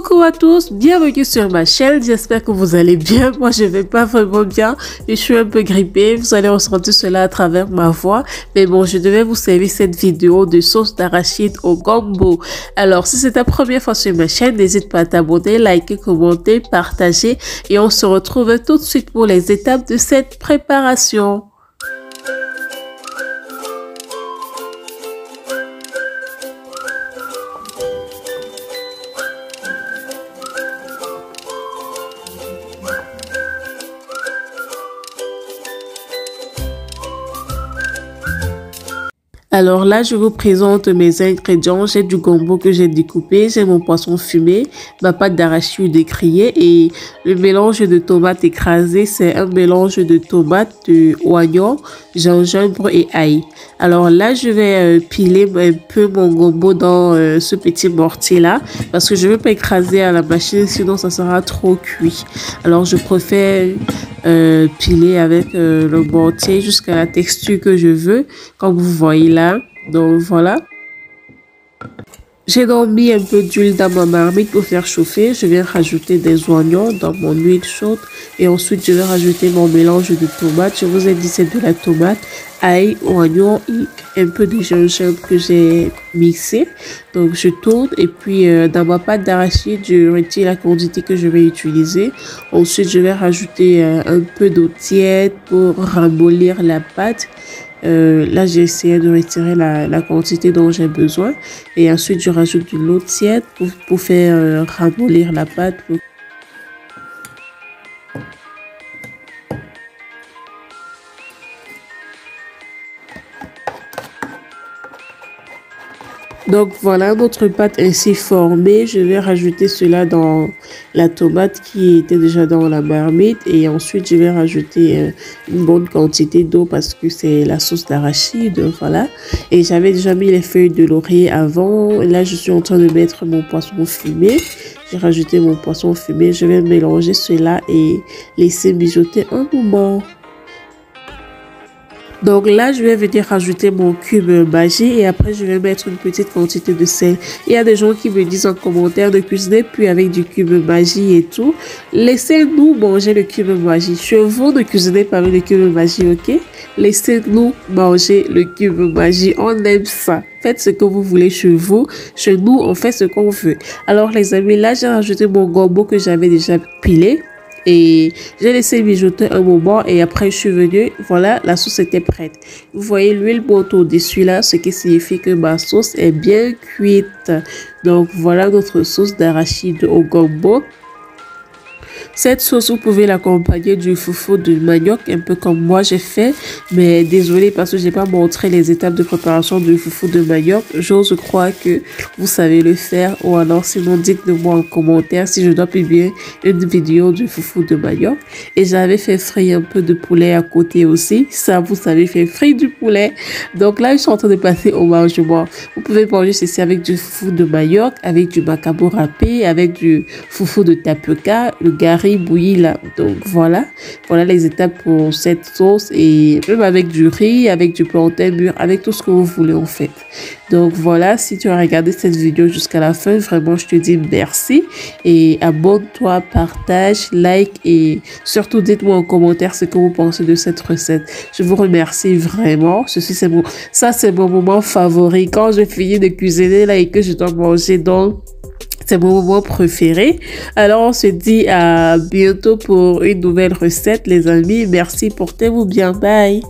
Coucou à tous, bienvenue sur ma chaîne, j'espère que vous allez bien. Moi je vais pas vraiment bien, je suis un peu grippée, vous allez ressentir cela à travers ma voix. Mais bon, je devais vous servir cette vidéo de sauce d'arachide au gombo. Alors si c'est ta première fois sur ma chaîne, n'hésite pas à t'abonner, liker, commenter, partager et on se retrouve tout de suite pour les étapes de cette préparation. Alors là, je vous présente mes ingrédients. J'ai du gombo que j'ai découpé, j'ai mon poisson fumé, ma pâte d'arachide décriée et le mélange de tomates écrasées. C'est un mélange de tomates, oignons, gingembre et ail. Alors là, je vais piler un peu mon gombo dans ce petit mortier là parce que je ne veux pas écraser à la machine, sinon ça sera trop cuit. Alors je préfère piler avec le mortier jusqu'à la texture que je veux, comme vous voyez là. Donc voilà, j'ai donc mis un peu d'huile dans ma marmite pour faire chauffer. Je vais rajouter des oignons dans mon huile chaude et ensuite je vais rajouter mon mélange de tomates. Je vous ai dit c'est de la tomate, ail, oignon et un peu de gingembre que j'ai mixé. Donc je tourne et puis dans ma pâte d'arachide, je retire la quantité que je vais utiliser. Ensuite je vais rajouter un peu d'eau tiède pour ramollir la pâte. Là j'ai essayé de retirer la quantité dont j'ai besoin et ensuite je rajoute de l'eau tiède pour faire ramollir la pâte. Donc voilà notre pâte ainsi formée. Je vais rajouter cela dans la tomate qui était déjà dans la marmite et ensuite je vais rajouter une bonne quantité d'eau parce que c'est la sauce d'arachide, voilà. Et j'avais déjà mis les feuilles de laurier avant. Là je suis en train de mettre mon poisson fumé. J'ai rajouté mon poisson fumé. Je vais mélanger cela et laisser mijoter un moment. Donc là, je vais venir rajouter mon cube Maggi et après, je vais mettre une petite quantité de sel. Il y a des gens qui me disent en commentaire de cuisiner puis avec du cube Maggi et tout. Laissez-nous manger le cube Maggi. Je vous de cuisiner pas avec le cube Maggi, ok? Laissez-nous manger le cube Maggi. On aime ça. Faites ce que vous voulez chez vous. Chez nous, on fait ce qu'on veut. Alors les amis, là, j'ai rajouté mon gombo que j'avais déjà pilé. Et j'ai laissé mijoter un moment et après je suis venue, voilà, la sauce était prête. Vous voyez l'huile monte au-dessus là, ce qui signifie que ma sauce est bien cuite. Donc voilà notre sauce d'arachide au gombo. Cette sauce, vous pouvez l'accompagner du foufou de manioc, un peu comme moi j'ai fait. Mais désolé parce que j'ai pas montré les étapes de préparation du foufou de manioc. J'ose croire que vous savez le faire. Ou alors sinon dites-le-moi en commentaire si je dois publier une vidéo du foufou de manioc. Et j'avais fait frire un peu de poulet à côté aussi. Ça, vous savez faire frire du poulet. Donc là, je suis en train de passer au mangement. Vous pouvez manger ceci avec du foufou de manioc, avec du macabo râpé, avec du foufou de tapioca, le gari bouilli là. Donc voilà les étapes pour cette sauce et même avec du riz, avec du plantain mûr, avec tout ce que vous voulez en fait. Donc voilà, si tu as regardé cette vidéo jusqu'à la fin, vraiment je te dis merci et abonne-toi, partage, like et surtout dites-moi en commentaire ce que vous pensez de cette recette. Je vous remercie vraiment. Ça c'est mon moment favori quand je finis de cuisiner là et que je dois manger, donc c'est mon moment préféré. Alors, on se dit à bientôt pour une nouvelle recette, les amis. Merci, portez-vous bien. Bye.